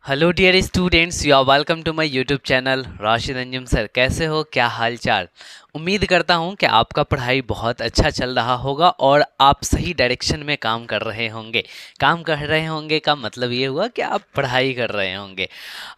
Hello dear students, you are welcome to my YouTube channel Rashid Anjum sir. कैसे हो, क्या हाल चाल। उम्मीद करता हूं कि आपका पढ़ाई बहुत अच्छा चल रहा होगा और आप सही डायरेक्शन में काम कर रहे होंगे। काम कर रहे होंगे का मतलब ये हुआ कि आप पढ़ाई कर रहे होंगे।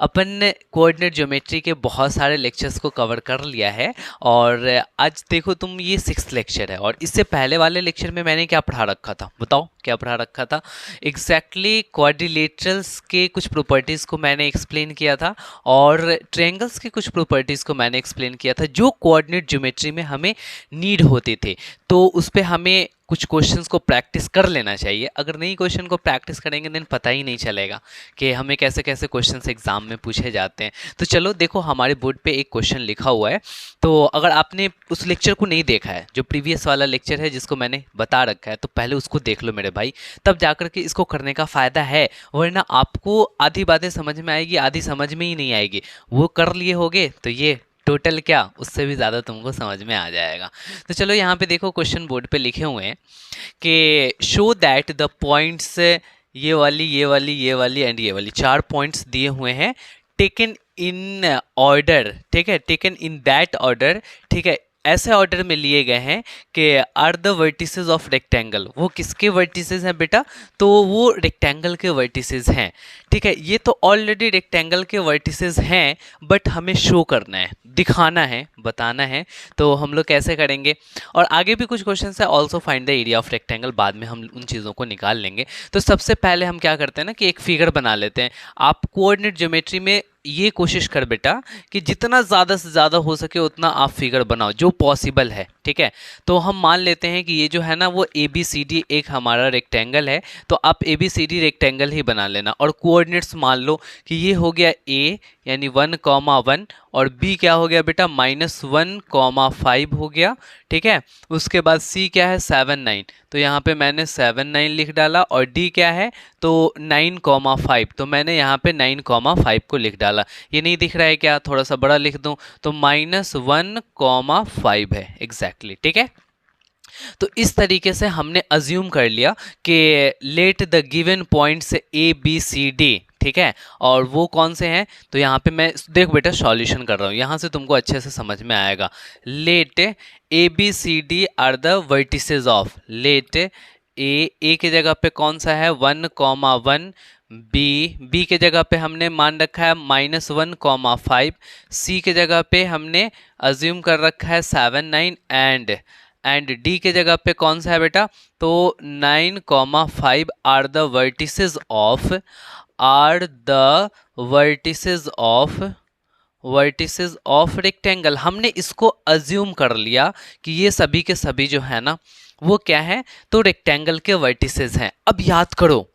अपन ने कोऑर्डिनेट ज्योमेट्री के बहुत सारे लेक्चर्स को कवर कर लिया है और आज देखो तुम, ये 6th लेक्चर है और इससे पहले वाले लेक्चर में मैंने क्या पढ़ा रखा था, बताओ क्या पढ़ा रखा था। एग्जैक्टली क्वाड्रिलेटरल्स के कुछ प्रॉपर्टीज़ को मैंने एक्सप्लेन किया था और ट्रायंगल्स की कुछ प्रॉपर्टीज़ को मैंने एक्सप्लेन किया था जो कोऑर्डिनेट ज्योमेट्री में हमें नीड होते थे। तो उस पर हमें कुछ क्वेश्चंस को प्रैक्टिस कर लेना चाहिए। अगर नहीं क्वेश्चन को प्रैक्टिस करेंगे देन पता ही नहीं चलेगा कि हमें कैसे कैसे क्वेश्चंस एग्जाम में पूछे जाते हैं। तो चलो देखो, हमारे बोर्ड पे एक क्वेश्चन लिखा हुआ है। तो अगर आपने उस लेक्चर को नहीं देखा है, जो प्रीवियस वाला लेक्चर है जिसको मैंने बता रखा है, तो पहले उसको देख लो मेरे भाई, तब जाकर के इसको करने का फ़ायदा है। वरना आपको आधी बातें समझ में आएगी, आधी समझ में ही नहीं आएगी। वो कर लिए होगे तो ये टोटल क्या, उससे भी ज़्यादा तुमको समझ में आ जाएगा। तो चलो यहाँ पे देखो, क्वेश्चन बोर्ड पे लिखे हुए हैं कि शो दैट द पॉइंट्स, ये वाली एंड ये वाली 4 पॉइंट्स दिए हुए हैं, टेकन इन ऑर्डर, ठीक है, टेकन इन दैट ऑर्डर, ठीक है, ऐसे ऑर्डर में लिए गए हैं कि are the vertices of rectangle. वो किसके वर्टिसेस हैं बेटा, तो वो रेक्टेंगल के वर्टिसेस हैं। ठीक है, ये तो ऑलरेडी रेक्टेंगल के वर्टिसेस हैं, बट हमें शो करना है, दिखाना है, बताना है। तो हम लोग कैसे करेंगे, और आगे भी कुछ क्वेश्चन है, also find the area of rectangle, बाद में हम उन चीज़ों को निकाल लेंगे। तो सबसे पहले हम क्या करते हैं ना कि एक फिगर बना लेते हैं। आप कोऑर्डिनेट ज्योमेट्री में ये कोशिश कर बेटा कि जितना ज़्यादा से ज़्यादा हो सके उतना आप फिगर बनाओ जो पॉसिबल है। ठीक है, तो हम मान लेते हैं कि ये जो है ना वो ए बी सी डी एक हमारा रेक्टेंगल है, तो आप A B C D rectangle ही बना लेना। और कोऑर्डिनेट्स मान लो कि ये हो गया ए यानी 1,1 और बी क्या हो गया बेटा -1,5 हो गया। ठीक है, उसके बाद सी क्या है 7,9, तो यहाँ पे मैंने 7,9 लिख डाला। और डी क्या है तो 9,5, तो मैंने यहाँ पे 9,5 को लिख डाला। ये नहीं दिख रहा है क्या, थोड़ा सा बड़ा लिख दूँ तो -1,5 है एग्जैक्टली। ठीक है, तो इस तरीके से हमने अज्यूम कर लिया कि let the given points A B C D. ठीक है, और वो कौन से हैं, तो यहाँ पे मैं देख बेटा सॉल्यूशन कर रहा हूँ, यहाँ से तुमको अच्छे से समझ में आएगा। Let A B C D are the vertices of, let A के जगह पे कौन सा है 1,1, बी के जगह पे हमने मान रखा है -1,5, सी के जगह पे हमने अज्यूम कर रखा है 7,9 एंड डी के जगह पे कौन सा है बेटा तो 9,5 are the vertices of, are the vertices of rectangle. हमने इसको अज्यूम कर लिया कि ये सभी के सभी जो है ना वो क्या है तो रेक्टेंगल के वर्टिसेस हैं। अब याद करो,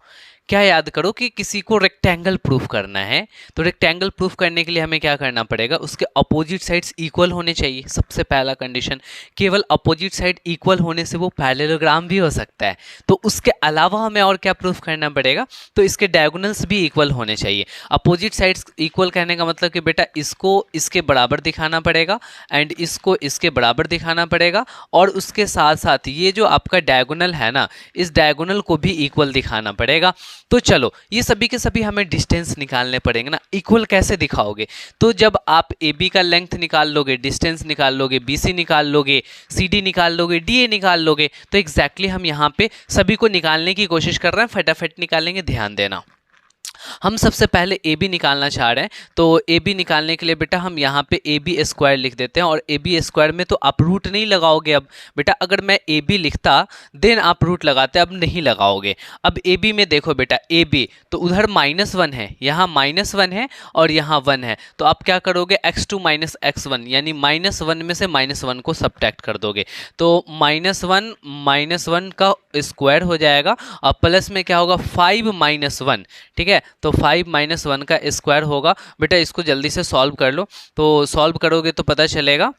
क्या याद करो कि किसी को रेक्टेंगल प्रूफ करना है, तो रेक्टेंगल प्रूफ करने के लिए हमें क्या करना पड़ेगा, उसके अपोजिट साइड्स इक्वल होने चाहिए। सबसे पहला कंडीशन, केवल अपोजिट साइड इक्वल होने से वो पैरेललोग्राम भी हो सकता है। तो उसके अलावा हमें और क्या प्रूफ करना पड़ेगा, तो इसके डायगोनल्स भी इक्वल होने चाहिए। अपोजिट साइड्स इक्वल कहने का मतलब कि बेटा इसको इसके बराबर दिखाना पड़ेगा एंड इसको इसके बराबर दिखाना पड़ेगा, और उसके साथ साथ ये जो आपका डायगोनल है ना, इस डायगोनल को भी इक्वल दिखाना पड़ेगा। तो चलो ये सभी के सभी हमें डिस्टेंस निकालने पड़ेंगे ना। इक्वल कैसे दिखाओगे, तो जब आप ए बी का लेंथ निकाल लोगे, डिस्टेंस निकाल लोगे, बी सी निकाल लोगे, सी डी निकाल लोगे, डी ए निकाल लोगे, तो एग्जैक्टली हम यहाँ पे सभी को निकालने की कोशिश कर रहे हैं। फटाफट निकालेंगे, ध्यान देना। हम सबसे पहले ए बी निकालना चाह रहे हैं, तो ए बी निकालने के लिए बेटा हम यहाँ पे ए बी स्क्वायर लिख देते हैं। और ए बी स्क्वायर में तो आप रूट नहीं लगाओगे। अब बेटा अगर मैं ए बी लिखता देन आप रूट लगाते, अब नहीं लगाओगे। अब ए बी में देखो बेटा ए बी तो उधर -1 है, यहाँ -1 है और यहाँ 1 है, तो आप क्या करोगे x2 - x1 यानी -1 में से -1 को सब्ट्रैक्ट कर दोगे, तो -1 का स्क्वायर हो जाएगा और प्लस में क्या होगा 5 - 1। ठीक है, तो 5 - 1 का स्क्वायर होगा। बेटा इसको जल्दी से सॉल्व कर लो, तो सॉल्व करोगे तो पता चलेगा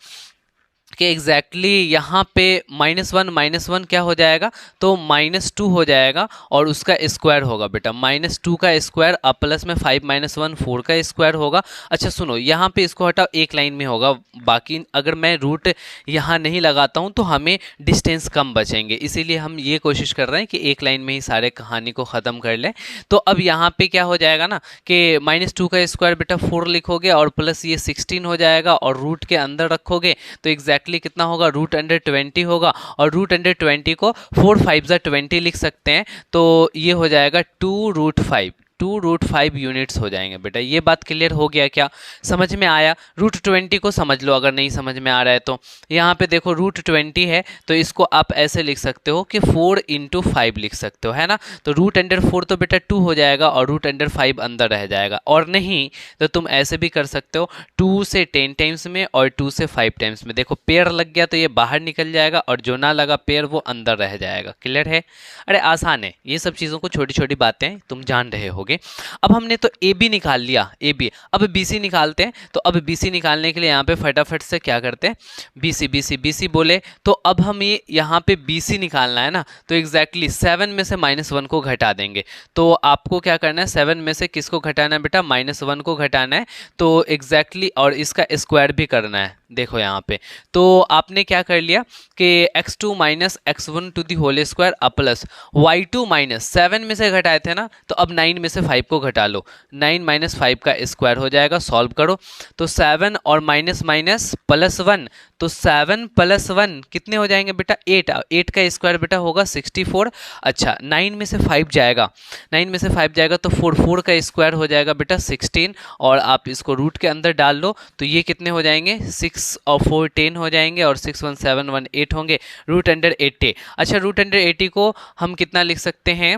कि एग्जैक्टली यहाँ पे -1 क्या हो जाएगा, तो -2 हो जाएगा और उसका स्क्वायर होगा बेटा, -2 का स्क्वायर अब प्लस में 5 -1 4 का स्क्वायर होगा। अच्छा सुनो, यहाँ पे इसको हटाओ, एक लाइन में होगा, बाकी अगर मैं रूट यहाँ नहीं लगाता हूँ तो हमें डिस्टेंस कम बचेंगे, इसीलिए हम ये कोशिश कर रहे हैं कि एक लाइन में ही सारे कहानी को ख़त्म कर लें। तो अब यहाँ पे क्या हो जाएगा ना कि -2 का स्क्वायर बेटा 4 लिखोगे और प्लस ये 16 हो जाएगा और रूट के अंदर रखोगे तो एग्जैक्टली कितना होगा, √20 होगा। और √20 को 4 5 जा 20 लिख सकते हैं, तो ये हो जाएगा 2√5, 2√5 यूनिट्स हो जाएंगे बेटा। ये बात क्लियर हो गया क्या, समझ में आया? √20 को समझ लो अगर नहीं समझ में आ रहा है तो। यहाँ पे देखो √20 है तो इसको आप ऐसे लिख सकते हो कि 4 × 5 लिख सकते हो, है ना। तो √4 तो बेटा 2 हो जाएगा और √5 अंदर रह जाएगा, और नहीं तो तुम ऐसे भी कर सकते हो 2 से 10 टाइम्स में और 2 से 5 टाइम्स में। देखो पेयर लग गया तो ये बाहर निकल जाएगा और जो ना लगा पेयर वो अंदर रह जाएगा। क्लियर है? अरे आसान है, ये सब चीज़ों को छोटी छोटी बातें तुम जान रहे होगे। अब हमने तो ए बी निकाल लिया, ए बी, अब बी सी निकालते हैं। तो अब बी सी निकालने के लिए यहाँ पे फटाफट से क्या करते हैं, B C B C B C बोले तो अब हम ये यहाँ पे बी सी निकालना है ना, तो एग्जैक्टली 7 में से -1 को घटा देंगे। तो आपको क्या करना है, 7 में से किसको घटाना है बेटा, -1 को घटाना है। तो एग्जैक्टली और इसका स्क्वायर भी करना है। देखो यहाँ पे तो आपने क्या कर लिया कि x2 - x1 to the whole square plus y2 -7 में से घटाए थे ना, तो अब 9 में से 5 को घटा लो, 9 - 5 का स्क्वायर हो जाएगा। सॉल्व करो तो 7 और माइनस माइनस प्लस 1, तो 7 + 1 कितने हो जाएंगे बेटा, 8, 8 का स्क्वायर बेटा होगा 64। अच्छा 9 में से 5 जाएगा, 9 में से 5 जाएगा तो 4 का स्क्वायर हो जाएगा बेटा 16, और आप इसको रूट के अंदर डाल लो तो ये कितने हो जाएंगे, 6 और 4 10 हो जाएंगे और 6 1 7 1 8 होंगे, √80। अच्छा √80 को हम कितना लिख सकते हैं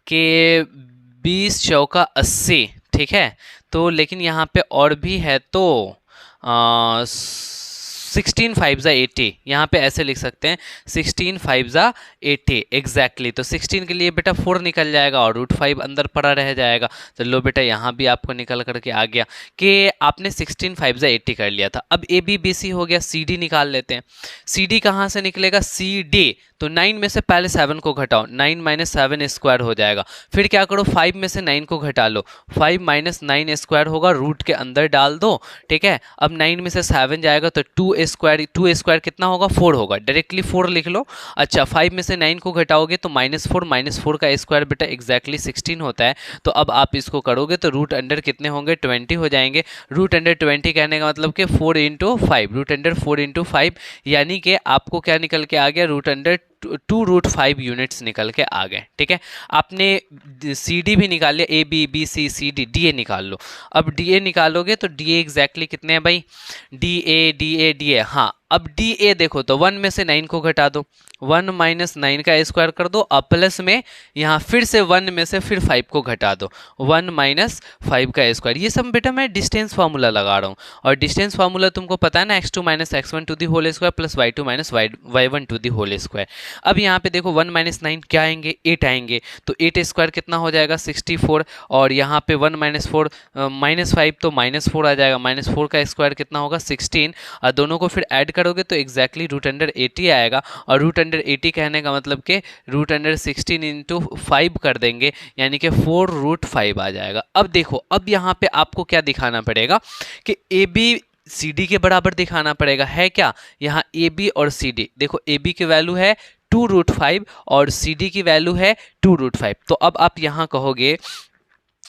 कि 20 चौका 80, ठीक है। तो लेकिन यहाँ पे और भी है तो 16 5 जा 80, यहाँ पे ऐसे लिख सकते हैं 16 5 जा 80 एग्जैक्टली। तो 16 के लिए बेटा 4 निकल जाएगा और √5 अंदर पड़ा रह जाएगा। तो लो बेटा यहाँ भी आपको निकल करके आ गया कि आपने 16 5 जा 80 कर लिया था। अब ए बी बी सी हो गया, सी डी निकाल लेते हैं। सी डी कहाँ से निकलेगा, सी डी, तो 9 में से पहले 7 को घटाओ, 9 - 7 स्क्वायर हो जाएगा। फिर क्या करो, 5 में से 9 को घटा लो, 5 - 9 स्क्वायर होगा, रूट के अंदर डाल दो, ठीक है। अब 9 में से 7 जाएगा तो 2 स्क्वायर कितना होगा, 4 होगा, डायरेक्टली 4 लिख लो। अच्छा 5 में से 9 को घटाओगे तो -4 का स्क्वायर बेटा एग्जैक्टली 16 होता है। तो अब आप इसको करोगे तो रूट अंडर कितने होंगे, 20 हो जाएंगे। √20 कहने का मतलब कि 4 × 5, √4 × 5, यानी कि आपको क्या निकल के आ गया, √2√5 यूनिट्स निकल के आ गए, ठीक है। आपने सी डी भी निकाल लिया, A B B C C D, D A निकाल लो। अब डी ए निकालोगे तो डी ए एग्जैक्टली कितने हैं भाई, डी ए, हाँ। अब डी ए देखो तो 1 में से 9 को घटा दो, 1 - 9 का स्क्वायर कर दो, अब प्लस में यहाँ फिर से 1 में से फिर 5 को घटा दो, 1 - 5 का स्क्वायर। ये सब बेटा मैं डिस्टेंस फार्मूला लगा रहा हूँ, और डिस्टेंस फार्मूला तुमको पता है ना, x2 - x1 to the whole square plus y2 - y1 to the whole square. अब यहाँ पे देखो 1 - 9 क्या आएंगे, 8 आएंगे, तो 8 स्क्वायर कितना हो जाएगा 64, और यहाँ पे 1 - 4 -5 तो -4 आ जाएगा, -4 का स्क्वायर कितना होगा 16, और दोनों को फिर ऐड करोगे तो एग्जैक्टली √80 आएगा। और √80 कहने का मतलब कि √16 × 5 कर देंगे, यानी कि 4√5 आ जाएगा। अब देखो अब यहाँ पे आपको क्या दिखाना पड़ेगा कि ए बी सी डी के बराबर दिखाना पड़ेगा, है क्या, यहाँ ए बी और सी डी देखो, ए बी की वैल्यू है 2√5 और सी डी की वैल्यू है 2√5। तो अब आप यहाँ कहोगे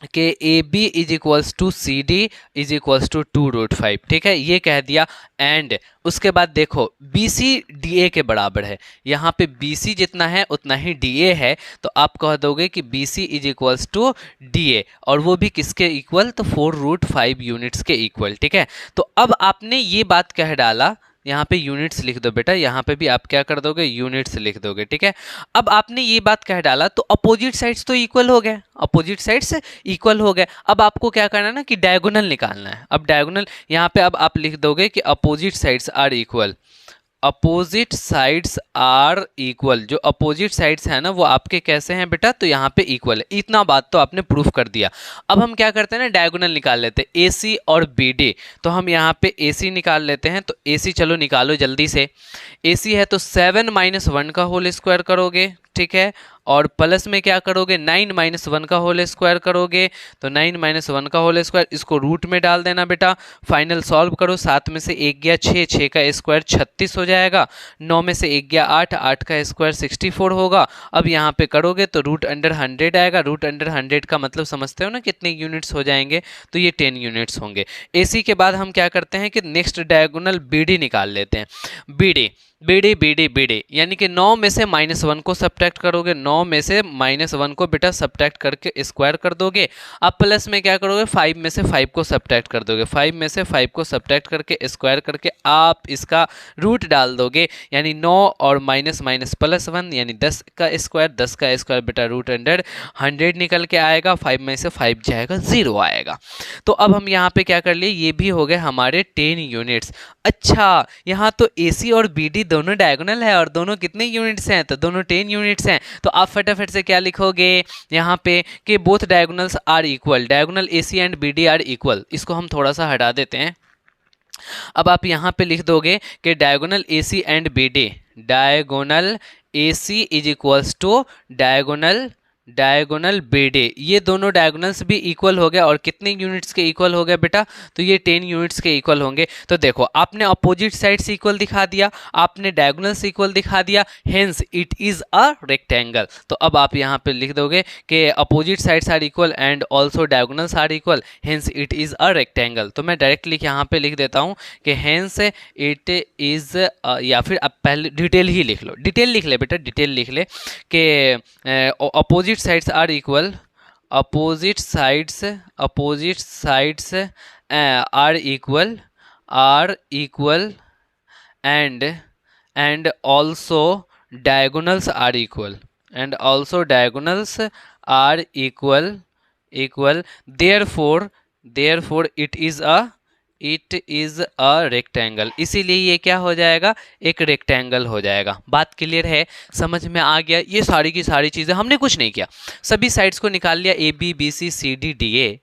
कि A B is equals to C D is equals to 2√5, ठीक है, ये कह दिया। एंड उसके बाद देखो बी सी डी ए के बराबर है, यहाँ पे बी सी जितना है उतना ही डी ए है, तो आप कह दोगे कि B C is equals to D A, और वो भी किसके इक्वल, तो 4√5 यूनिट्स के इक्वल, ठीक है। तो अब आपने ये बात कह डाला, यहाँ पे यूनिट्स लिख दो बेटा, यहाँ पे भी आप क्या कर दोगे, यूनिट्स लिख दोगे, ठीक है। अब आपने ये बात कह डाला तो अपोजिट साइड्स तो इक्वल हो गए, अपोजिट साइड्स इक्वल हो गए। अब आपको क्या करना है ना कि डायगोनल निकालना है। अब डायगोनल यहाँ पे अब आप लिख दोगे कि opposite sides are equal, opposite sides are equal, जो अपोजिट साइड्स है ना वो आपके कैसे हैं बेटा, तो यहाँ पे इक्वल है। इतना बात तो आपने प्रूफ कर दिया। अब हम क्या करते हैं ना, डायगोनल निकाल लेते हैं, ए सी और बी डी। तो हम यहाँ पे ए सी निकाल लेते हैं, तो ए सी चलो निकालो जल्दी से। ए सी है तो 7 - 1 का होल स्क्वायर करोगे, ठीक है, और प्लस में क्या करोगे, 9 - 1 का होल स्क्वायर करोगे, तो 9 - 1 का होल स्क्वायर, इसको रूट में डाल देना बेटा। फाइनल सॉल्व करो, 7 में से 1 गया 6, 6 का स्क्वायर 36 हो जाएगा, 9 में से 1 गया 8, 8 का स्क्वायर 64 होगा। अब यहाँ पे करोगे तो रूट अंडर 100 आएगा। रूट अंडर 100 का मतलब समझते हो ना कितने यूनिट्स हो जाएंगे, तो ये 10 यूनिट्स होंगे। एसी के बाद हम क्या करते हैं कि नेक्स्ट डायगोनल बीडी निकाल लेते हैं। बीडी बीडी बीडी बीडी यानी कि 9 में से -1 को सब्ट्रैक्ट करोगे, 9 में से -1 को बेटा सब्ट्रैक्ट करके स्क्वायर कर दोगे। अब प्लस में क्या करोगे, 5 में से 5 को सब्ट्रैक्ट कर दोगे, 5 में से 5 को सब्ट्रैक्ट करके स्क्वायर करके आप इसका रूट डाल दोगे, यानी 9 और माइनस माइनस प्लस 1 यानी 10 का स्क्वायर, 10 का स्क्वायर बेटा रूट अंडर 100 निकल के आएगा, 5 में से 5 जाएगा 0 आएगा। तो अब हम यहाँ पे क्या कर लिए, ये भी हो गए हमारे 10 यूनिट्स। अच्छा, यहाँ तो AC और BD दोनों डायगोनल है और दोनों कितने यूनिट्स हैं, तो दोनों 10 यूनिट्स हैं। तो आप फटाफट से क्या लिखोगे यहाँ पे कि both diagonals are equal, diagonal AC and BD are equal. इसको हम थोड़ा सा हटा देते हैं। अब आप यहाँ पे लिख दोगे कि diagonal AC and BD, diagonal AC is equals to diagonal BD। ये दोनों डायगोनल्स भी इक्वल हो गए और कितने यूनिट्स के इक्वल हो गए बेटा, तो ये 10 यूनिट्स के इक्वल होंगे। तो देखो आपने अपोजिट साइड से इक्वल दिखा दिया, आपने डायगोनल से इक्वल दिखा दिया, hence it is a rectangle. तो अब आप यहाँ पे लिख दोगे कि opposite sides are equal and also diagonals are equal, hence it is a rectangle. तो मैं डायरेक्टली यहाँ पे लिख देता हूँ कि हेंस इट इज, या फिर आप पहले डिटेल ही लिख लो, डिटेल लिख ले बेटा, डिटेल लिख ले कि opposite sides are equal, opposite sides are equal and also diagonals are equal, therefore it is a rectangle। इसीलिए ये क्या हो जाएगा, एक रेक्टेंगल हो जाएगा। बात क्लियर है, समझ में आ गया। ये सारी की सारी चीज़ें हमने कुछ नहीं किया, सभी साइड्स को निकाल लिया, ABBCCDDA,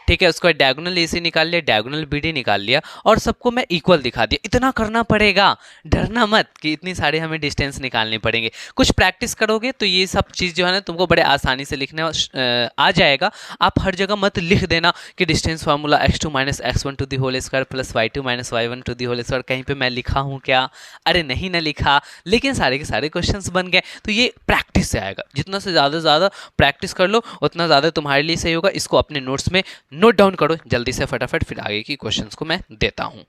ठीक है, उसका डायगोनल AC निकाल लिया, डायगोनल BD निकाल लिया और सबको मैं इक्वल दिखा दिया। इतना करना पड़ेगा, डरना मत कि इतनी सारी हमें डिस्टेंस निकालने पड़ेंगे। कुछ प्रैक्टिस करोगे तो ये सब चीज़ जो है ना तुमको बड़े आसानी से लिखने आ जाएगा। आप हर जगह मत लिख देना कि distance formula x2 - x1 to the whole square plus y2 - y1 to the whole square. कहीं पे मैं लिखा हूँ क्या, अरे नहीं ना लिखा, लेकिन सारे के सारे क्वेश्चंस बन गए। तो ये प्रैक्टिस से आएगा, जितना से ज़्यादा प्रैक्टिस कर लो उतना ज़्यादा तुम्हारे लिए सही होगा। इसको अपने नोट्स में नोट डाउन करो जल्दी से फटाफट, फिर आगे की क्वेश्चंस को मैं देता हूं।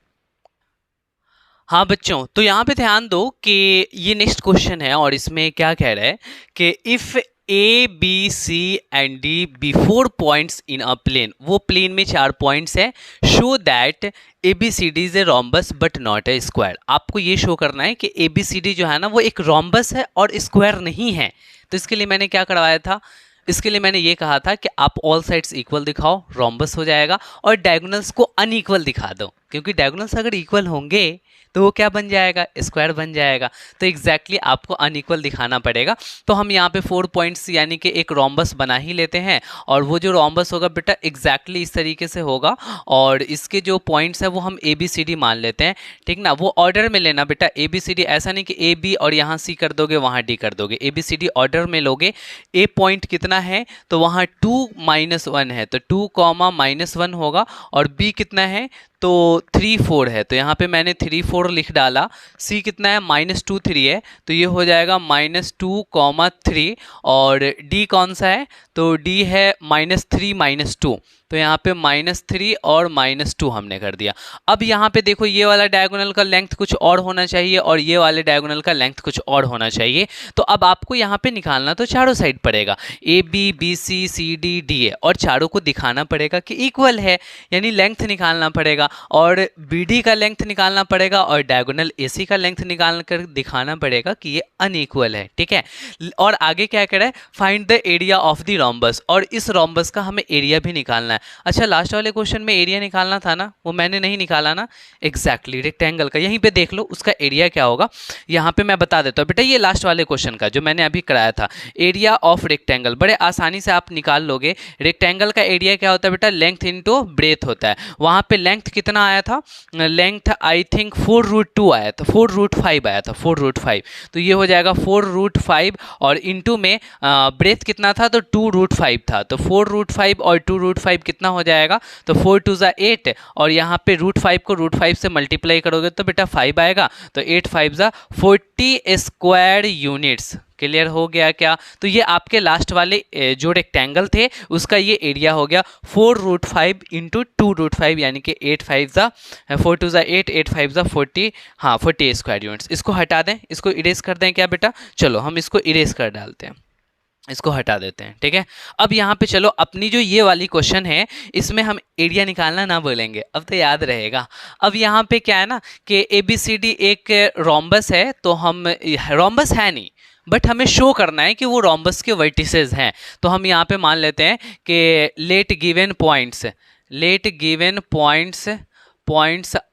हाँ बच्चों, तो यहाँ पे ध्यान दो कि ये नेक्स्ट क्वेश्चन है और इसमें क्या कह रहा है कि if A, B, C and D be 4 points in a plane, वो प्लेन में 4 पॉइंट्स है, show that ABCD is a rhombus but not a square. आपको ये शो करना है कि ABCD जो है ना वो एक रोम्बस है और स्क्वायर नहीं है। तो इसके लिए मैंने क्या करवाया था, इसके लिए मैंने ये कहा था कि आप ऑल साइड्स इक्वल दिखाओ, रोम्बस हो जाएगा, और डायगोनल्स को अनइक्वल दिखा दो, क्योंकि डायगोनल्स अगर इक्वल होंगे तो वो क्या बन जाएगा, स्क्वायर बन जाएगा। तो एग्जैक्टली आपको अनइक्वल दिखाना पड़ेगा। तो हम यहाँ पे 4 पॉइंट्स यानी कि एक रोम्बस बना ही लेते हैं, और वो जो रोम्बस होगा बेटा एग्जैक्टली इस तरीके से होगा, और इसके जो पॉइंट्स है वो हम ABCD मान लेते हैं, ठीक ना। वो ऑर्डर में लेना बेटा, ABCD, ऐसा नहीं कि AB और यहाँ C कर दोगे वहाँ D कर दोगे, ABCD ऑर्डर में लोगे। A पॉइंट कितना है, तो वहाँ 2 - 1 है, तो 2, -1 होगा, और B कितना है, तो 3, 4 है, तो यहाँ पे मैंने 3, 4 लिख डाला। C कितना है, -2, 3 है, तो ये हो जाएगा -2, 3, और D कौन सा है, तो D है -3, -2, तो यहाँ पे -3 और -2 हमने कर दिया। अब यहाँ पे देखो ये वाला डायगोनल का लेंथ कुछ और होना चाहिए और ये वाले डायगोनल का लेंथ कुछ और होना चाहिए। तो अब आपको यहाँ पे निकालना तो चारों साइड पड़ेगा, ABBCCDDA, और चारों को दिखाना पड़ेगा कि इक्वल है, यानी लेंथ निकालना पड़ेगा। और BD का लेंथ निकालना पड़ेगा और डायगोनल AC का लेंथ निकाल कर दिखाना पड़ेगा कि ये अनइक्वल है, ठीक है। और आगे क्या कह रहा है, find the area of the rhombus, और इस रोम्बस का हमें एरिया भी निकालना है। अच्छा, लास्ट वाले क्वेश्चन में एरिया निकालना था ना, वो मैंने नहीं निकाला ना। एग्जैक्टली, रेक्टेंगल का यहीं पे देख लो उसका एरिया क्या होगा, यहाँ पे मैं बता देता हूँ बेटा। ये लास्ट वाले क्वेश्चन का जो मैंने अभी कराया था, एरिया ऑफ रेक्टेंगल, बड़े आसानी से आप निकाल लोगे। रेक्टेंगल का एरिया क्या होता है बेटा, लेंथ इनटू ब्रेथ होता है। वहाँ पे लेंथ कितना आया था, लेंथ आई थिंक 4√2 आया था, 4√5 आया था, 4√5। तो ये हो जाएगा 4√5 और इंटू में ब्रेथ कितना था, तो 2√5 था। तो 4√5 और 2√5 कितना हो जाएगा, तो 4 2 ज़ा 8 और यहाँ पे √5 को √5 से मल्टीप्लाई करोगे तो बेटा 5 आएगा। तो 8 5 ज़ा 40 स्क्वायर यूनिट्स। क्लियर हो गया क्या? तो ये आपके लास्ट वाले जो रेक्टेंगल थे उसका ये एरिया हो गया 4√5 इंटू 2√5, यानी कि 8 5 ज़ा 4 2 ज़ा 8 8 5 ज़ा 40, हाँ 40 स्क्वायर यूनिट्स। इसको हटा दें, इसको इरेज कर दें क्या बेटा, चलो हम इसको इरेज कर डालते हैं, इसको हटा देते हैं, ठीक है। अब यहाँ पे चलो अपनी जो ये वाली क्वेश्चन है इसमें हम एरिया निकालना ना बोलेंगे, अब तो याद रहेगा। अब यहाँ पे क्या है ना कि ABCD एक रोम्बस है, तो हम रोम्बस है नहीं बट हमें शो करना है कि वो रोम्बस के वर्टिसेस हैं। तो हम यहाँ पे मान लेते हैं कि लेट गिवन पॉइंट्स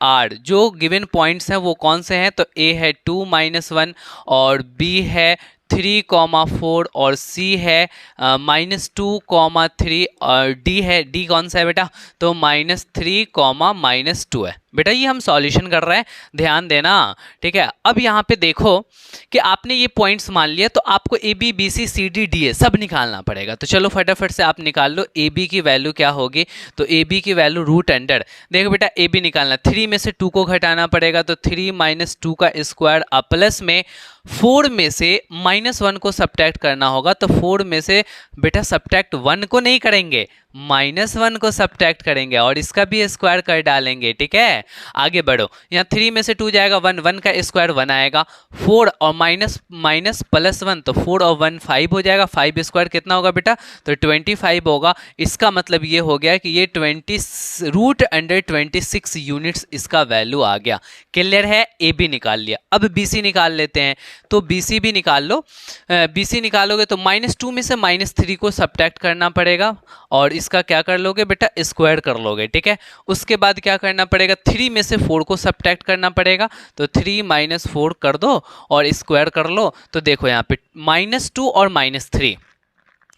आर, जो गिवन पॉइंट्स हैं वो कौन से हैं, तो A है 2 -1 और B है 3,4 और C है -2,3 और D है, D कौन सा है बेटा, तो -3, -2 है बेटा। ये हम सॉल्यूशन कर रहे हैं, ध्यान देना, ठीक है। अब यहाँ पे देखो कि आपने ये पॉइंट्स मान लिया, तो आपको AB BC CD DA सब निकालना पड़ेगा। तो चलो फटाफट से आप निकाल लो। AB की वैल्यू क्या होगी, तो AB की वैल्यू √अंडर, देखो बेटा AB निकालना, 3 में से 2 को घटाना पड़ेगा, तो 3 - 2 का स्क्वायर, प्लस में 4 में से -1 को सब्ट्रैक्ट करना होगा। तो 4 में से बेटा सब्ट्रैक्ट 1 को नहीं करेंगे, -1 को सब्ट्रैक्ट करेंगे और इसका भी स्क्वायर कर डालेंगे, ठीक है। आगे बढ़ो, यहाँ 3 में से 2 जाएगा 1, 1 का स्क्वायर 1 आएगा, 4 और माइनस +1, तो 4 और 1 5 हो जाएगा, 5 स्क्वायर कितना होगा बेटा, तो 25 होगा। इसका मतलब ये हो गया कि ये √26 यूनिट्स इसका वैल्यू आ गया। क्लियर है, AB निकाल लिया। अब BC निकाल लेते हैं, तो BC भी निकाल लो। BC निकालोगे तो -2 में से -3 को सब्ट्रैक्ट करना पड़ेगा और इसका क्या कर लोगे बेटा, स्क्वायर कर लोगे, ठीक है। उसके बाद क्या करना पड़ेगा, 3 में से 4 को सब्ट्रैक्ट करना पड़ेगा, तो 3 - 4 कर दो और स्क्वायर कर लो। तो देखो यहाँ पे -2 और -3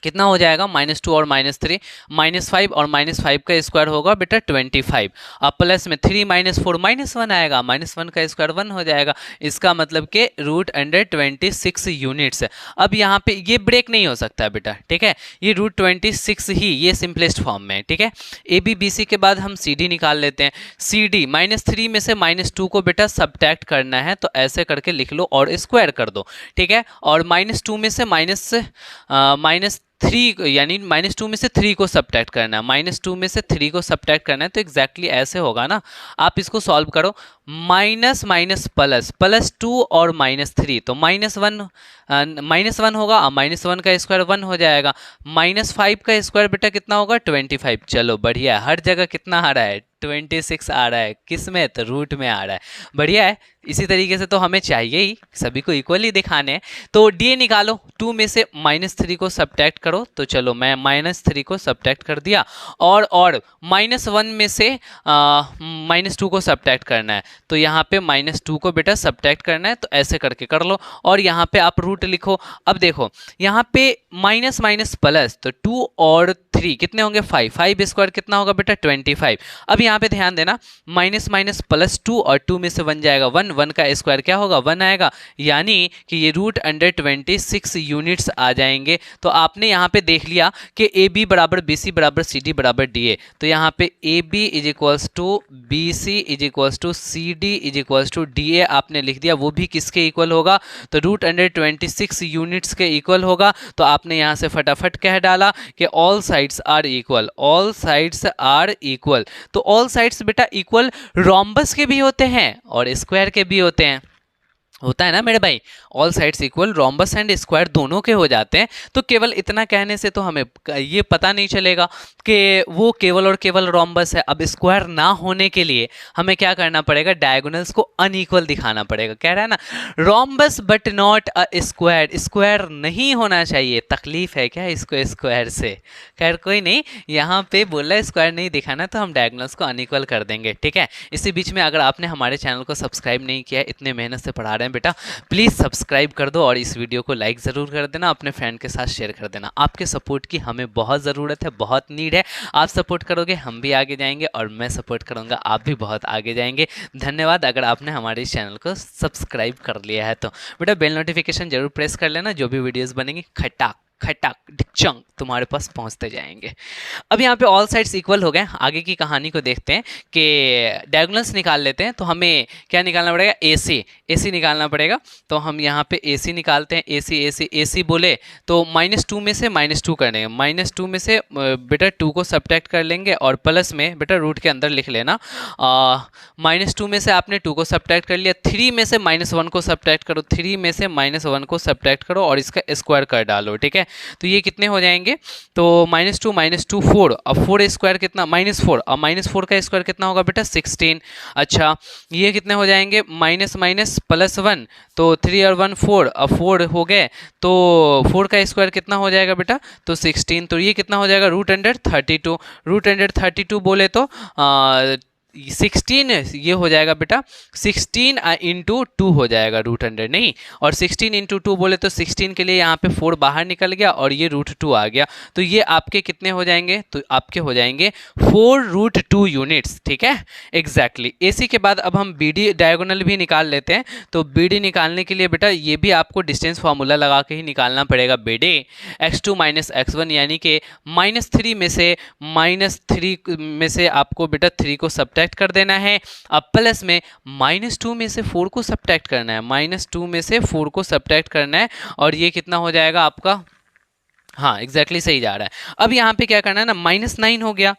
कितना हो जाएगा, -2 और -3, -5 और -5 का स्क्वायर होगा बेटा 25। अब प्लस में 3 - 4 -1 आएगा, -1 का स्क्वायर 1 हो जाएगा। इसका मतलब कि √26 यूनिट्स है। अब यहाँ पे ये ब्रेक नहीं हो सकता है बेटा, ठीक है, ये √26 ही ये सिंपलेस्ट फॉर्म में है, ठीक है। AB BC के बाद हम CD निकाल लेते हैं। CD -3 में से -2 को बेटा सब्ट्रैक्ट करना है, तो ऐसे करके लिख लो और स्क्वायर कर दो, ठीक है। और -2 में से -3 यानी -2 में से 3 को सब्ट्रैक्ट करना है, -2 में से 3 को सब्ट्रैक्ट करना है, तो एग्जैक्टली ऐसे होगा ना। आप इसको सॉल्व करो, माइनस माइनस प्लस, +2 और -3, तो -1 होगा, -1 का स्क्वायर 1 हो जाएगा, -5 का स्क्वायर बेटा कितना होगा, 25। चलो बढ़िया है, हर जगह कितना आ रहा है, 26 आ रहा है, किस में, तो रूट में आ रहा है, बढ़िया है। इसी तरीके से तो हमें चाहिए ही, सभी को इक्वली दिखाने हैं। तो DA निकालो, 2 में से -3 को सब्ट्रैक्ट करो, तो चलो मैं -3 को सब्ट्रैक्ट कर दिया और -1 में से -2 को सब्ट्रैक्ट करना है, तो यहाँ पे -2 को बेटा सब्ट्रैक्ट करना है, तो ऐसे करके कर लो और यहाँ पे आप रूट लिखो। अब देखो यहाँ पे माइनस माइनस प्लस, तो 2 और 3 कितने होंगे, 5, 5 स्क्वायर कितना होगा बेटा, 25। अब यहाँ पे ध्यान देना, माइनस माइनस +2 और 2 में से 1 जाएगा 1, 1 का स्क्वायर क्या होगा, 1 आएगा, यानी कि ये √26 यूनिट्स आ जाएंगे। तो आपने यहाँ पे देख लिया कि AB = BC = CD = DA, तो यहाँ पे AB = BC = CD = DA आपने लिख दिया। वो भी किसके इक्वल होगा, तो √26 यूनिट्स के इक्वल होगा। तो आपने यहाँ से फटाफट कह डाला कि all sides are equal, all sides are equal. तो ऑल साइड्स बेटा इक्वल रोम्बस के भी होते हैं और स्क्वायर के भी होते हैं। होता है ना मेरे भाई, all sides equal, rhombus and square दोनों के हो जाते हैं। तो केवल इतना कहने से तो हमें ये पता नहीं चलेगा कि वो केवल और केवल रोम्बस है। अब स्क्वायर ना होने के लिए हमें क्या करना पड़ेगा, डायगोनल्स को अनइक्वल दिखाना पड़ेगा। कह रहा है ना rhombus but not a square, square नहीं होना चाहिए। तकलीफ है क्या इसको स्क्वायर से? खैर कोई नहीं, यहाँ पे बोला है स्क्वायर नहीं दिखाना, तो हम डायगोनल्स को अनइक्वल कर देंगे, ठीक है। इसी बीच में अगर आपने हमारे चैनल को सब्सक्राइब नहीं किया है, इतने मेहनत से पढ़ा रहे हैं बेटा, प्लीज़ सब्सक्राइब कर दो और इस वीडियो को लाइक ज़रूर कर देना, अपने फ्रेंड के साथ शेयर कर देना। आपके सपोर्ट की हमें बहुत ज़रूरत है, बहुत नीड है। आप सपोर्ट करोगे हम भी आगे जाएंगे, और मैं सपोर्ट करूँगा आप भी बहुत आगे जाएंगे। धन्यवाद अगर आपने हमारे इस चैनल को सब्सक्राइब कर लिया है तो। बेटा बेल नोटिफिकेशन जरूर प्रेस कर लेना, जो भी वीडियोज़ बनेंगी खटाक खटाक डिचंग तुम्हारे पास पहुंचते जाएंगे। अब यहाँ पे ऑल साइड्स इक्वल हो गए, आगे की कहानी को देखते हैं कि डायगोनल्स निकाल लेते हैं। तो हमें क्या निकालना पड़ेगा, AC, AC निकालना पड़ेगा। तो हम यहाँ पे AC निकालते हैं, AC AC AC बोले तो -2 में से -2 कर देंगे, -2 में से बेटा 2 को सब्ट्रैक्ट कर लेंगे, और प्लस में बेटा रूट के अंदर लिख लेना, -2 में से आपने 2 को सब्ट्रैक्ट कर लिया, 3 में से -1 को सब्ट्रैक्ट करो, 3 में से -1 को सब्ट्रैक्ट करो और इसका स्क्वायर कर डालो, ठीक है। तो ये कितने हो जाएंगे, तो -2 4, अब 4 स्क्वायर कितना, -4, और -4 का स्क्वायर कितना होगा बेटा 16। अच्छा ये कितने हो जाएंगे, माइनस माइनस +1, तो 3 और 1 4, अब 4 हो गए, तो 4 का स्क्वायर कितना हो जाएगा बेटा, तो 16। तो ये कितना हो जाएगा, √32, √32 बोले तो 16 ये हो जाएगा बेटा, 16 इंटू 2 हो जाएगा, √100 नहीं, और 16 इंटू 2 बोले तो 16 के लिए यहाँ पे 4 बाहर निकल गया और ये √2 आ गया। तो ये आपके कितने हो जाएंगे, तो आपके हो जाएंगे 4√2 यूनिट्स, ठीक है एग्जैक्टली। AC के बाद अब हम BD डायगोनल भी निकाल लेते हैं। तो BD निकालने के लिए बेटा ये भी आपको डिस्टेंस फार्मूला लगा के ही निकालना पड़ेगा। BD x2 - x1 यानी कि -3 में से आपको बेटा 3 को सब्ट्रैक्ट कर देना है। अब प्लस में -2 में से 4 को सब्ट्रैक्ट करना है, -2 में से 4 को सब्ट्रैक्ट करना है, और ये कितना हो जाएगा आपका, हाँ एग्जैक्टली सही जा रहा है। अब यहाँ पे क्या करना है ना, -9 हो गया,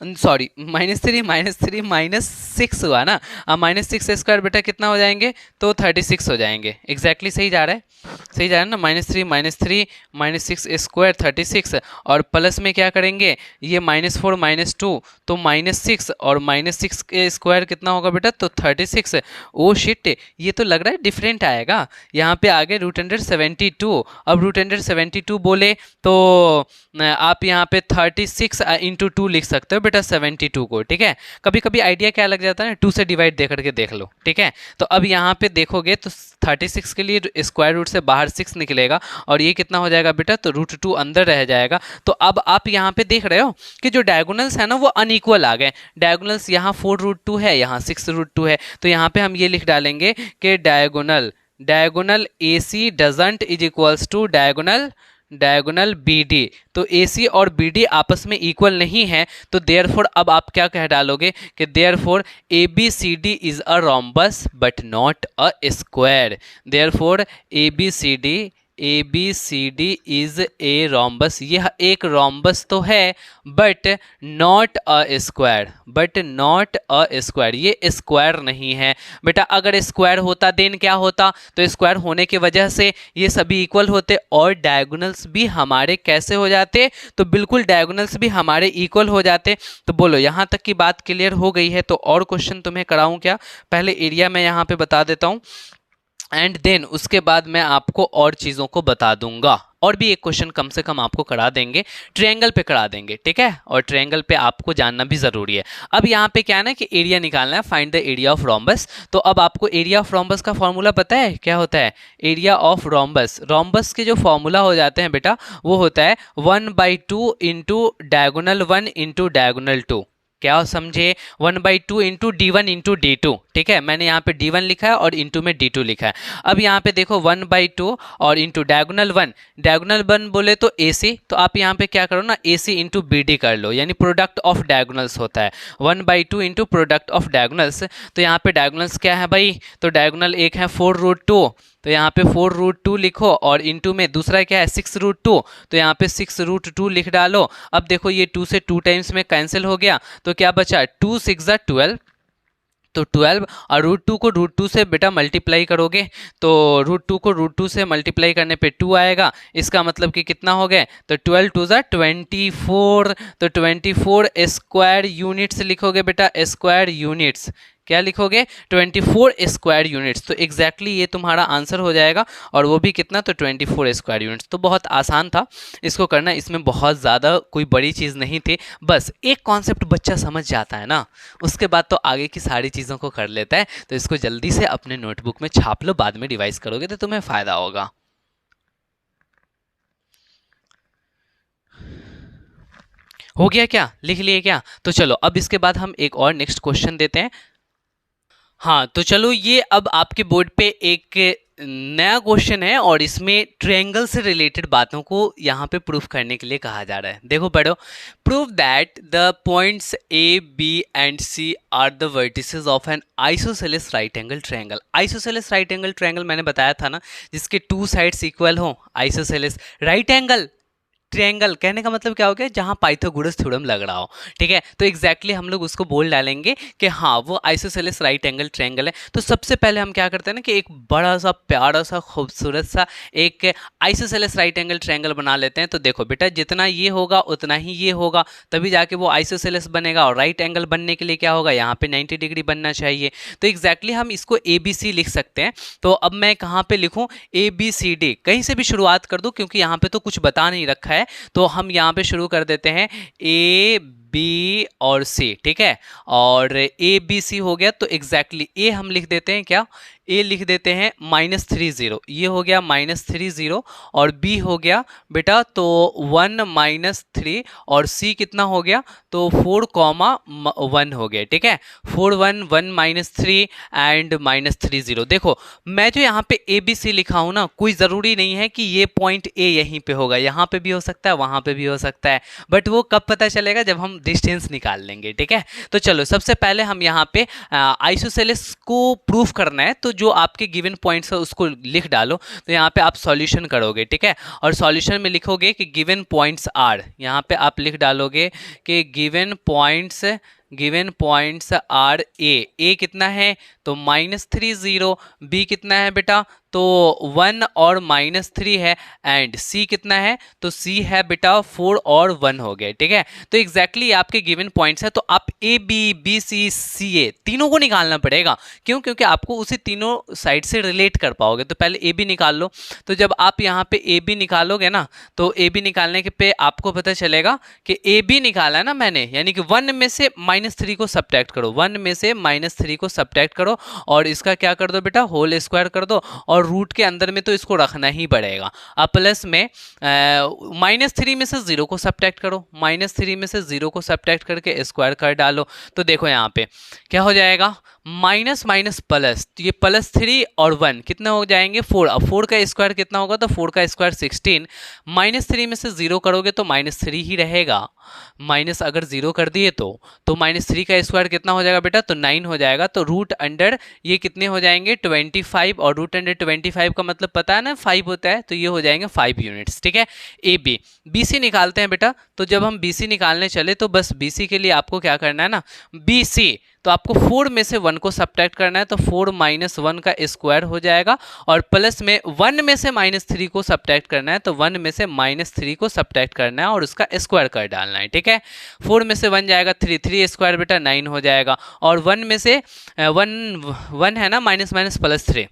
सॉरी -3 -6 हुआ ना, अब -6 स्क्वायर बेटा कितना हो जाएंगे, तो 36 हो जाएंगे। एग्जैक्टली सही जा रहा है, सही जा रहा है ना, -3 -6 स्क्वायर 36, और प्लस में क्या करेंगे, ये -4 -2 तो -6, और -6 के स्क्वायर कितना होगा बेटा, तो 36। ओ शिट, ये तो लग रहा है डिफरेंट आएगा, यहाँ पे आगे √72। अब √72 बोले तो आप यहाँ पे 36 इंटू 2 लिख सकते हो बेटा 72 को, ठीक है। कभी कभी आइडिया क्या लग जाता है ना, 2 से डिवाइड दे करके देख लो, ठीक है। तो अब यहाँ पे देखोगे तो 36 के लिए स्क्वायर रूट से बाहर 6 निकलेगा, और ये कितना हो जाएगा बेटा, तो √2 अंदर रह जाएगा। तो अब आप यहाँ पे देख रहे हो कि जो डायगोनल्स है ना वो अनइक्वल आ गए। डायगोनल्स यहाँ 4√2 है, यहाँ 6√2 है, तो यहाँ पे हम ये लिख डालेंगे कि diagonal AC doesn't is equals to diagonal BD। तो AC और BD आपस में इक्वल नहीं है, तो देयरफॉर अब आप क्या कह डालोगे कि therefore ABCD is a rhombus but not a square. Therefore ABCD is a rhombus, यह एक रोम्बस तो है बट नॉट अ स्क्वायर, ये स्क्वायर नहीं है बेटा। अगर स्क्वायर होता देन क्या होता, तो स्क्वायर होने की वजह से ये सभी इक्वल होते, और डायगोनल्स भी हमारे कैसे हो जाते, तो बिल्कुल डायगोनल्स भी हमारे इक्वल हो जाते। तो बोलो यहाँ तक की बात क्लियर हो गई है, तो और क्वेश्चन तुम्हें कराऊं क्या, पहले एरिया मैं यहाँ पे बता देता हूँ, एंड देन उसके बाद मैं आपको और चीज़ों को बता दूंगा, और भी एक क्वेश्चन कम से कम आपको करा देंगे, ट्रायंगल पे करा देंगे, ठीक है। और ट्रायंगल पे आपको जानना भी ज़रूरी है। अब यहाँ पे क्या है ना कि एरिया निकालना है, find the area of rhombus. तो अब आपको एरिया ऑफ रोम्बस का फॉर्मूला पता है क्या होता है, एरिया ऑफ रोम्बस के जो फॉर्मूला हो जाते हैं बेटा, वो होता है 1/2 इंटू डायगोनल 1 इंटू डायगोनल 2। क्या समझे, 1/2 इंटू D1 इंटू D2, ठीक है। मैंने यहाँ पे D1 लिखा है और इंटू में D2 लिखा है। अब यहाँ पे देखो 1/2 और इंटू डायगोनल 1 बोले तो AC, तो आप यहाँ पे क्या करो ना, AC इंटू BD कर लो, यानी प्रोडक्ट ऑफ डायगोनल्स होता है 1/2 इंटू प्रोडक्ट ऑफ डायगोनल्स। तो यहाँ पे डायगोनल्स क्या है भाई, तो डायगोनल एक है 4√2, तो यहाँ पे 4√2 लिखो, और इंटू में दूसरा क्या है 6√2, तो यहाँ पे 6√2 लिख डालो। अब देखो ये 2 से 2 टाइम्स में कैंसिल हो गया, तो क्या बचा 2 6 12, तो 12 और रूट 2 को रूट 2 से बेटा मल्टीप्लाई करोगे तो रूट 2 को रूट 2 से मल्टीप्लाई करने पे 2 आएगा। इसका मतलब कि कितना हो गए, तो 12 2 ज़ा 24, तो 24 स्क्वायर यूनिट्स लिखोगे बेटा, स्क्वायर यूनिट्स क्या लिखोगे, 24 स्क्वायर यूनिट्स। तो एग्जैक्टली ये तुम्हारा आंसर हो जाएगा, और वो भी कितना, तो 24 स्क्वायर यूनिट्स। तो बहुत आसान था इसको करना, इसमें बहुत ज़्यादा कोई बड़ी चीज़ नहीं थी, बस एक कॉन्सेप्ट बच्चा समझ जाता है ना, उसके बाद तो आगे की सारी चीज़ों को कर लेता है। तो इसको जल्दी से अपने नोटबुक में छाप लो, बाद में रिवाइज करोगे तो तुम्हें फ़ायदा होगा। हो गया क्या, लिख लिए क्या? तो चलो अब इसके बाद हम एक और नेक्स्ट क्वेश्चन देते हैं। हाँ तो चलो, ये अब आपके बोर्ड पे एक नया क्वेश्चन है, और इसमें ट्रायंगल से रिलेटेड बातों को यहाँ पे प्रूफ करने के लिए कहा जा रहा है। देखो पढ़ो, prove that the points A B and C are the vertices of an isosceles right angle triangle. Isosceles right angle triangle मैंने बताया था ना, जिसके 2 साइड्स इक्वल हो, आइसोसेलेस राइट एंगल ट्रायंगल कहने का मतलब क्या हो गया, जहां पाइथागोरस थ्योरम लग रहा हो, ठीक है। तो एग्जैक्टली हम लोग उसको बोल डालेंगे कि हाँ वो आइसोसेलेस राइट एंगल ट्रायंगल है। तो सबसे पहले हम क्या करते हैं ना, कि एक बड़ा सा प्यारा सा खूबसूरत सा एक आइसोसेलेस राइट एंगल ट्रायंगल बना लेते हैं। तो देखो बेटा, जितना ये होगा उतना ही ये होगा, तभी जाके वो आइसोसेलेस बनेगा, और राइट एंगल बनने के लिए क्या होगा, यहाँ पे 90 डिग्री बनना चाहिए। तो एग्जैक्टली हम इसको ABC लिख सकते हैं। तो अब मैं कहाँ पे लिखूँ, ABCD, कहीं से भी शुरुआत कर दूँ, क्योंकि यहाँ पे तो कुछ बता नहीं रखा है। तो हम यहां पे शुरू कर देते हैं A B और C, ठीक है। और ABC हो गया, तो एग्जैक्टली A हम लिख देते हैं, क्या A लिख देते हैं -30, ये हो गया -30, और B हो गया बेटा तो 1 -3, और C कितना हो गया, तो 4,1 हो गया, ठीक है। 4 1 1 -3 एंड -30। देखो मैं जो यहाँ पे ABC लिखा हूँ ना, कोई ज़रूरी नहीं है कि ये पॉइंट A यहीं पे होगा, यहाँ पे भी हो सकता है, वहाँ पे भी हो सकता है, बट वो कब पता चलेगा, जब हम डिस्टेंस निकाल लेंगे, ठीक है। तो चलो सबसे पहले हम यहाँ पे आइसोसेलेस को प्रूफ करना है, तो जो आपके गिवन पॉइंट्स है उसको लिख डालो। तो यहाँ पे आप सॉल्यूशन करोगे, ठीक है, और सॉल्यूशन में लिखोगे कि गिवन पॉइंट्स आर, यहाँ पे आप लिख डालोगे कि गिवन पॉइंट्स आर ए कितना है, तो -30, बी कितना है बेटा, तो 1 और -3 है, एंड सी कितना है, तो सी है बेटा 4 और 1 हो गए, ठीक है। तो एग्जैक्टली आपके गिवन पॉइंट्स है, तो आप ABBCCA तीनों को निकालना पड़ेगा। क्यों, क्योंकि आपको उसे तीनों साइड से रिलेट कर पाओगे। तो पहले AB निकाल लो। तो जब आप यहाँ पे AB निकालोगे ना, तो AB निकालने के पे आपको पता चलेगा कि AB निकाला है ना मैंने, यानी कि 1 में से -3 को सब्ट्रैक्ट करो, 1 में से -3 को सब्ट्रैक्ट करो, और इसका क्या कर दो बेटा, होल स्क्वायर कर दो, और रूट के अंदर में तो इसको रखना ही पड़ेगा। अब प्लस में -3 में से 0 को सब्ट्रैक्ट करो, -3 में से 0 को सब्ट्रैक्ट करके स्क्वायर कर डालो। तो देखो यहाँ पे क्या हो जाएगा, माइनस माइनस प्लस, तो ये +3 और 1 कितने हो जाएंगे, 4। अब 4 का स्क्वायर कितना होगा, तो 4 का स्क्वायर 16, -3 में से 0 करोगे तो -3 ही रहेगा, माइनस अगर 0 कर दिए तो -3 का स्क्वायर कितना हो जाएगा बेटा, तो 9 हो जाएगा। तो रूट अंडर ये कितने हो जाएंगे, 25, और रूट अंडर 25 का मतलब पता है ना 5 होता है, तो ये हो जाएंगे 5 यूनिट्स, ठीक है। AB BC निकालते हैं बेटा। तो जब हम BC निकालने चले, तो बस BC के लिए आपको क्या करना है ना, BC तो आपको 4 में से 1 को सब्ट्रैक्ट करना है, तो 4 - 1 का स्क्वायर हो जाएगा, और प्लस में 1 में से -3 को सब्ट्रैक्ट करना है, तो 1 में से -3 को सब्ट्रैक्ट करना है और उसका स्क्वायर कर डालना है, ठीक है। 4 में से 1 जाएगा 3, 3 स्क्वायर बेटा 9 हो जाएगा, और 1 में से 1 है ना, माइनस माइनस +3,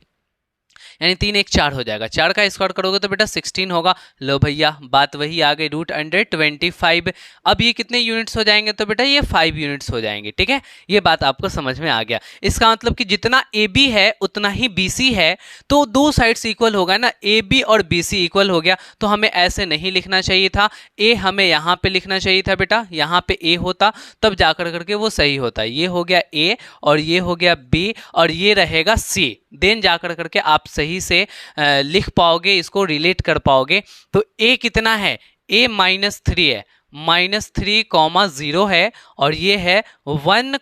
यानी 3 1 4 हो जाएगा। 4 का स्क्वायर करोगे तो बेटा 16 होगा। लो भैया बात वही आ गई, रूट अंडर 25। अब ये कितने यूनिट्स हो जाएंगे, तो बेटा ये 5 यूनिट्स हो जाएंगे, ठीक है। ये बात आपको समझ में आ गया। इसका मतलब कि जितना AB है उतना ही BC है, तो दो साइड्स इक्वल होगा ना, AB और BC इक्वल हो गया। तो हमें ऐसे नहीं लिखना चाहिए था, A हमें यहाँ पे लिखना चाहिए था बेटा, यहाँ पे A होता तब जाकर करके वो सही होता। ये हो गया A और ये हो गया B और ये रहेगा C, देन जाकर करके आप सही से लिख पाओगे, इसको रिलेट कर पाओगे। तो A कितना है, A -3 है, -3, 0 है और ये है 1,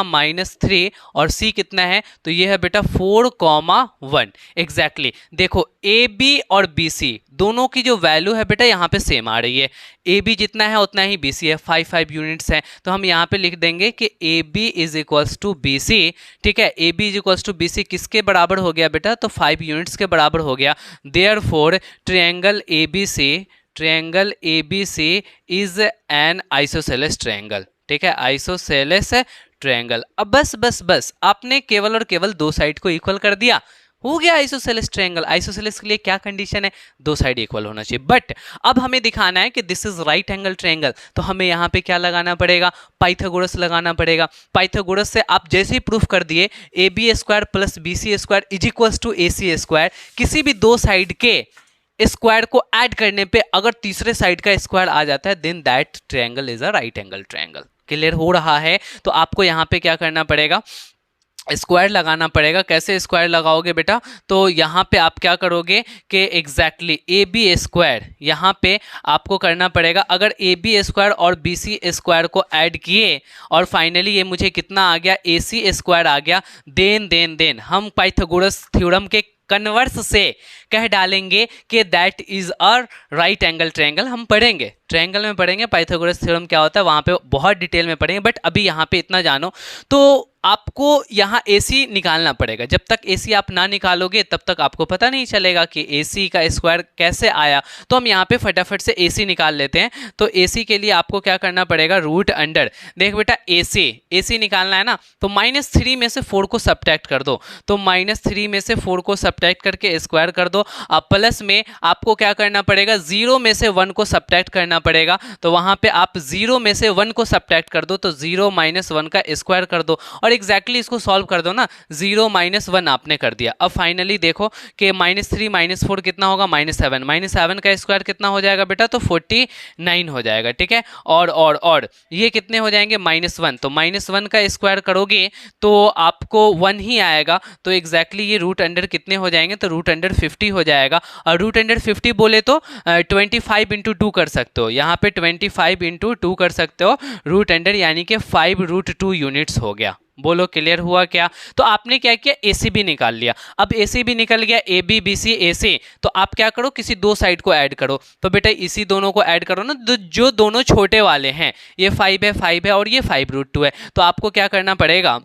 -3 और C कितना है तो ये है बेटा 4, 1 एग्जैक्टली। देखो ए बी और बी सी दोनों की जो वैल्यू है बेटा यहाँ पे सेम आ रही है। ए बी जितना है उतना ही बी सी है, 5 यूनिट्स है। तो हम यहाँ पे लिख देंगे कि A B is equals to B C. ठीक है, A B is equals to B C किसके बराबर हो गया बेटा तो 5 यूनिट्स के बराबर हो गया। Therefore triangle A B C is an isosceles triangle. ठीक है, आइसोसेलेस ट्रायंगल। अब बस आपने केवल और केवल दो साइड को इक्वल कर दिया, हो गया आइसोसेलेस ट्रायंगल। आइसोसेलेस के लिए क्या कंडीशन है, दो साइड इक्वल होना चाहिए। बट अब हमें दिखाना है कि this is right angle triangle, तो हमें यहाँ पे क्या लगाना पड़ेगा, पाइथागोरस लगाना पड़ेगा। पाइथागोरस से आप जैसे ही प्रूफ कर दिए A B square plus B C square is equals to A C square, किसी भी दो साइड के स्क्वायर को ऐड करने पे अगर तीसरे साइड का स्क्वायर आ जाता है then that triangle is a right angle triangle. Clear हो रहा है? तो आपको यहाँ पे क्या करना पड़ेगा, स्क्वायर लगाना पड़ेगा। कैसे स्क्वायर लगाओगे बेटा, तो यहाँ पे आप क्या करोगे कि एग्जैक्टली ए बी स्क्वायर यहाँ पे आपको करना पड़ेगा। अगर ए बी स्क्वायर और बी सी स्क्वायर को ऐड किए और फाइनली ये मुझे कितना आ गया, ए सी स्क्वायर आ गया, देन हम पाइथागोरस थ्योरम के कन्वर्स से कह डालेंगे कि that is a right angle triangle. हम पढ़ेंगे, ट्रायंगल में पढ़ेंगे पाइथागोरस थ्योरम क्या होता है, वहाँ पे बहुत डिटेल में पढ़ेंगे। बट अभी यहाँ पे इतना जानो, तो आपको यहाँ AC निकालना पड़ेगा। जब तक AC आप ना निकालोगे तब तक आपको पता नहीं चलेगा कि AC का स्क्वायर कैसे आया। तो हम यहाँ पे फटाफट से AC निकाल लेते हैं। तो AC के लिए आपको क्या करना पड़ेगा, रूट अंडर, देख बेटा AC निकालना है ना, तो -3 में से 4 को सब्ट्रैक्ट कर दो। तो -3 में से 4 को सब्ट्रैक्ट करके स्क्वायर कर दो। अब प्लस में आपको क्या करना पड़ेगा, 0 में से 1 को सब्ट्रैक्ट करना पड़ेगा। तो वहाँ पे आप 0 में से 1 को सब्ट्रैक्ट कर दो, तो 0 - 1 का स्क्वायर कर दो और एग्जैक्टली इसको सॉल्व कर दो ना। 0 - 1 आपने कर दिया। अब फाइनली देखो कि -3 - 4 कितना होगा, -7 -7 का स्क्वायर कितना हो जाएगा बेटा, तो 49 हो जाएगा। ठीक है, और ये कितने हो जाएंगे, -1, तो -1 का स्क्वायर करोगे तो आपको 1 ही आएगा। तो एग्जैक्टली ये रूट अंडर कितने हो जाएंगे, तो रूट अंडर 50 हो जाएगा। और रूट अंडर 50 बोले तो 25 × 2 कर सकते हो, यहाँ पे 25 × 2 कर सकते हो रूट अंडर, यानी कि 5√2 यूनिट्स हो गया। बोलो क्लियर हुआ क्या? तो आपने क्या किया, AC भी निकाल लिया। अब AC भी निकल गया, AB BC AC, तो आप क्या करो, किसी दो साइड को ऐड करो। तो बेटा इसी दोनों को ऐड करो ना, जो दोनों छोटे वाले हैं, ये 5 है और ये 5√2 है। तो आपको क्या करना पड़ेगा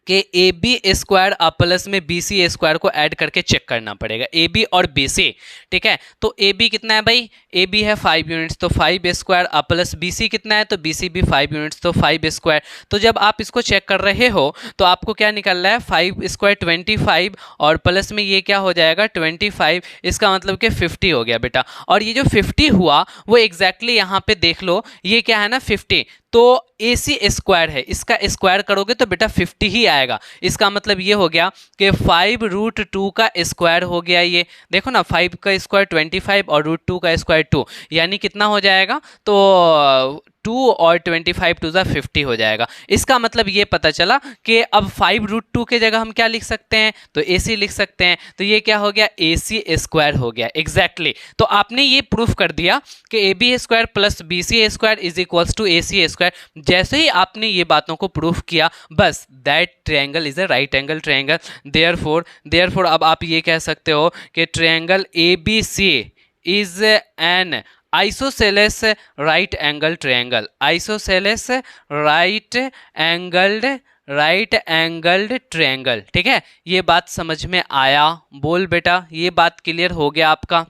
कि ए बी स्क्वायर प्लस में बी सी स्क्वायर को ऐड करके चेक करना पड़ेगा, ए बी और बी सी। ठीक है, तो ए बी कितना है भाई, ए बी है 5 यूनिट्स, तो 5 स्क्वायर प्लस बी सी कितना है, तो बी सी भी 5 यूनिट्स, तो 5 स्क्वायर। तो जब आप इसको चेक कर रहे हो तो आपको क्या निकल रहा है, 5 स्क्वायर 25 और प्लस में ये क्या हो जाएगा 25, इसका मतलब कि 50 हो गया बेटा। और ये जो 50 हुआ वो एग्जैक्टली यहाँ पे देख लो, ये क्या है ना 50, तो ए सी स्क्वायर है, इसका स्क्वायर करोगे तो बेटा 50 ही आएगा। इसका मतलब ये हो गया कि 5√2 का स्क्वायर हो गया। ये देखो ना, 5 का स्क्वायर 25 और √2 का स्क्वायर 2, यानी कितना हो जाएगा, तो 2 और 25 2 ज़ा 50 हो जाएगा। इसका मतलब ये पता चला कि अब 5√2 के जगह हम क्या लिख सकते हैं, तो AC लिख सकते हैं। तो ये क्या हो गया, AC स्क्वायर हो गया एग्जैक्टली। तो आपने ये प्रूफ कर दिया कि AB square plus BC square is equals to AC square. जैसे ही आपने ये बातों को प्रूफ किया, बस that triangle is a right angle triangle. Therefore अब आप ये कह सकते हो कि triangle ABC is an isosceles right angle triangle, isosceles right angled triangle. ठीक है, ये बात समझ में आया? बोल बेटा, ये बात क्लियर हो गया आपका?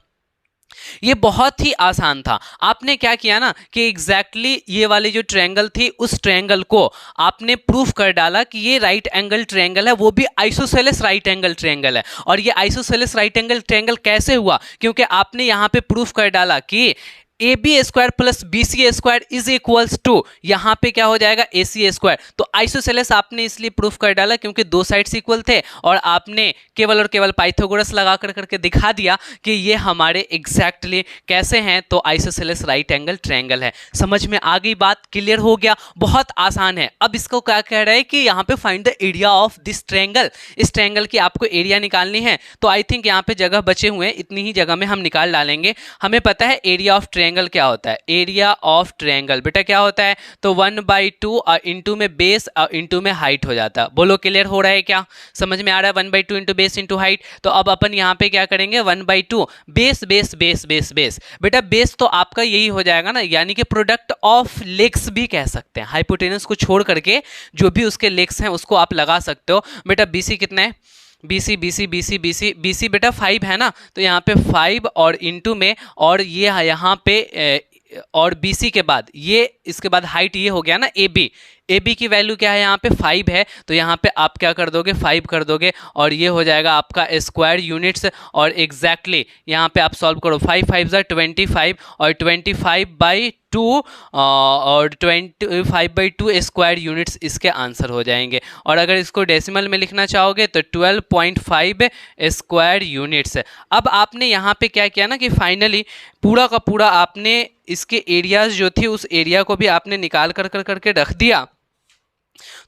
ये बहुत ही आसान था। आपने क्या किया ना कि एग्जैक्टली ये वाली जो ट्रायंगल थी उस ट्रायंगल को आपने प्रूफ कर डाला कि ये राइट एंगल ट्रायंगल है, वो भी आइसोसेलेस राइट एंगल ट्रायंगल है। और ये आइसोसेलेस राइट एंगल ट्रायंगल कैसे हुआ, क्योंकि आपने यहां पे प्रूफ कर डाला कि A B square plus B C square is equals to, यहां पे क्या हो जाएगा, ए सी स्क्वायर। तो आइसोसेलेस आपने इसलिए प्रूफ कर डाला क्योंकि दो साइड्स इक्वल थे, और आपने केवल और केवल पाइथागोरस लगा करके दिखा दिया कि ये हमारे एग्जैक्टली कैसे हैं, तो आइसोसेलेस राइट एंगल ट्रायंगल है। समझ में आ गई बात? क्लियर हो गया? बहुत आसान है। अब इसको क्या कह रहा है कि यहाँ पे find the area of this triangle, इस ट्रायंगल की आपको एरिया निकालनी है। तो आई थिंक यहाँ पे जगह बचे हुए हैं, इतनी ही जगह में हम निकाल डालेंगे। हमें पता है एरिया ऑफ ट्रायंगल ट्रायंगल क्या होता है, एरिया ऑफ ट्रायंगल बेटा क्या होता है, तो 1/2 इंटू में बेस इंटू में हाइट हो जाता है। बोलो क्लियर हो रहा है क्या, समझ में आ रहा है, 1/2 इंटू बेस इंटू हाइट। तो अब अपन यहाँ पे क्या करेंगे, 1/2 base base base base base, बेटा बेस तो आपका यही हो जाएगा ना, यानी कि प्रोडक्ट ऑफ लेग्स भी कह सकते हैं, हाइपोटेनस को छोड़ करके जो भी उसके लेग्स हैं उसको आप लगा सकते हो। बेटा बीसी कितना है, BC BC BC BC BC बेटा 5 है ना, तो यहाँ पे 5 और इंटू में, और ये यहाँ पे और बीसी के बाद ये, इसके बाद हाइट ये हो गया ना एबी, एबी की वैल्यू क्या है यहाँ पे 5 है, तो यहाँ पे आप क्या कर दोगे 5 कर दोगे, और ये हो जाएगा आपका स्क्वायर यूनिट्स। और एग्जैक्टली यहाँ पे आप सॉल्व करो, 5 5 25 और 25/2 और 25/2 स्क्वायर यूनिट्स इसके आंसर हो जाएंगे। और अगर इसको डेसिमल में लिखना चाहोगे तो 12.5 स्क्वायर यूनिट्स। अब आपने यहाँ पे क्या किया ना कि फाइनली पूरा का पूरा आपने इसके एरियाज जो थी उस एरिया को भी आपने निकाल कर करके रख दिया।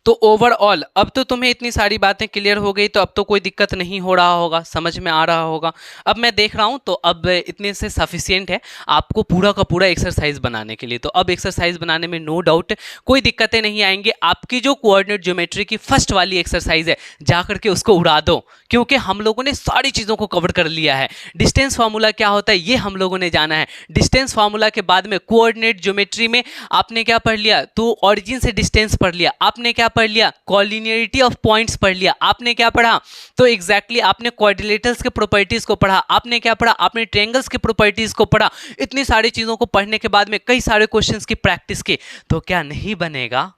तो ओवरऑल अब तो तुम्हें इतनी सारी बातें क्लियर हो गई, तो अब तो कोई दिक्कत नहीं हो रहा होगा, समझ में आ रहा होगा। अब मैं देख रहा हूं तो अब इतने से सफिशिएंट है आपको पूरा का पूरा एक्सरसाइज बनाने के लिए। तो अब एक्सरसाइज बनाने में नो डाउट कोई दिक्कतें नहीं आएंगी। आपकी जो कोऑर्डिनेट ज्योमेट्री की फर्स्ट वाली एक्सरसाइज है जा करके उसको उड़ा दो, क्योंकि हम लोगों ने सारी चीज़ों को कवर कर लिया है। डिस्टेंस फार्मूला क्या होता है ये हम लोगों ने जाना है। डिस्टेंस फार्मूला के बाद में कोऑर्डिनेट ज्योमेट्री में आपने क्या पढ़ लिया, तो ऑरिजिन से डिस्टेंस पढ़ लिया, आपने क्या पढ़ लिया, कॉलिनियरिटी ऑफ पॉइंट्स पढ़ लिया, आपने क्या पढ़ा, तो एग्जैक्टली आपने क्वाड्रिलेटरल्स के प्रॉपर्टीज को पढ़ा, आपने क्या पढ़ा, आपने ट्रायंगल्स के प्रॉपर्टीज को पढ़ा। इतनी सारी चीजों को पढ़ने के बाद में कई सारे क्वेश्चंस की प्रैक्टिस की, तो क्या नहीं बनेगा,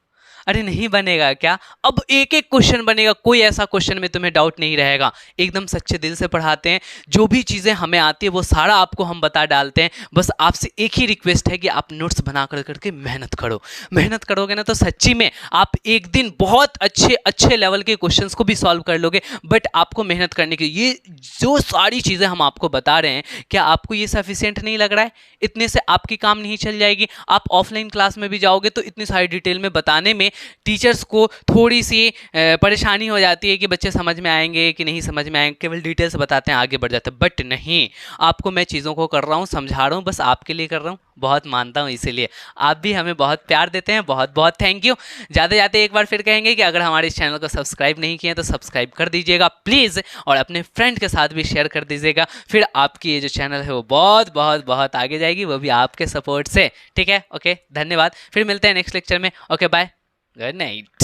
अरे नहीं बनेगा क्या, अब एक एक क्वेश्चन बनेगा, कोई ऐसा क्वेश्चन में तुम्हें डाउट नहीं रहेगा। एकदम सच्चे दिल से पढ़ाते हैं, जो भी चीज़ें हमें आती है वो सारा आपको हम बता डालते हैं। बस आपसे एक ही रिक्वेस्ट है कि आप नोट्स बना कर करके मेहनत करो। मेहनत करोगे ना तो सच्ची में आप एक दिन बहुत अच्छे अच्छे लेवल के क्वेश्चंस को भी सॉल्व कर लोगे। बट आपको मेहनत करने की, ये जो सारी चीज़ें हम आपको बता रहे हैं, क्या आपको ये सफिशिएंट नहीं लग रहा है? इतने से आपकी काम नहीं चल जाएगी। आप ऑफलाइन क्लास में भी जाओगे तो इतनी सारी डिटेल में बताने में टीचर्स को थोड़ी सी परेशानी हो जाती है कि बच्चे समझ में आएंगे कि नहीं समझ में आएंगे, केवल डिटेल्स बताते हैं आगे बढ़ जाते हैं। बट नहीं, आपको मैं चीज़ों को कर रहा हूँ, समझा रहा हूँ, बस आपके लिए कर रहा हूँ, बहुत मानता हूँ, इसीलिए आप भी हमें बहुत प्यार देते हैं, बहुत बहुत थैंक यू। जाते जाते एक बार फिर कहेंगे कि अगर हमारे इस चैनल को सब्सक्राइब नहीं किए तो सब्सक्राइब कर दीजिएगा प्लीज़, और अपने फ्रेंड के साथ भी शेयर कर दीजिएगा। फिर आपकी ये जो चैनल है वो बहुत बहुत बहुत आगे जाएगी, वो भी आपके सपोर्ट से। ठीक है, ओके, धन्यवाद। फिर मिलते हैं नेक्स्ट लेक्चर में। Okay bye, good night.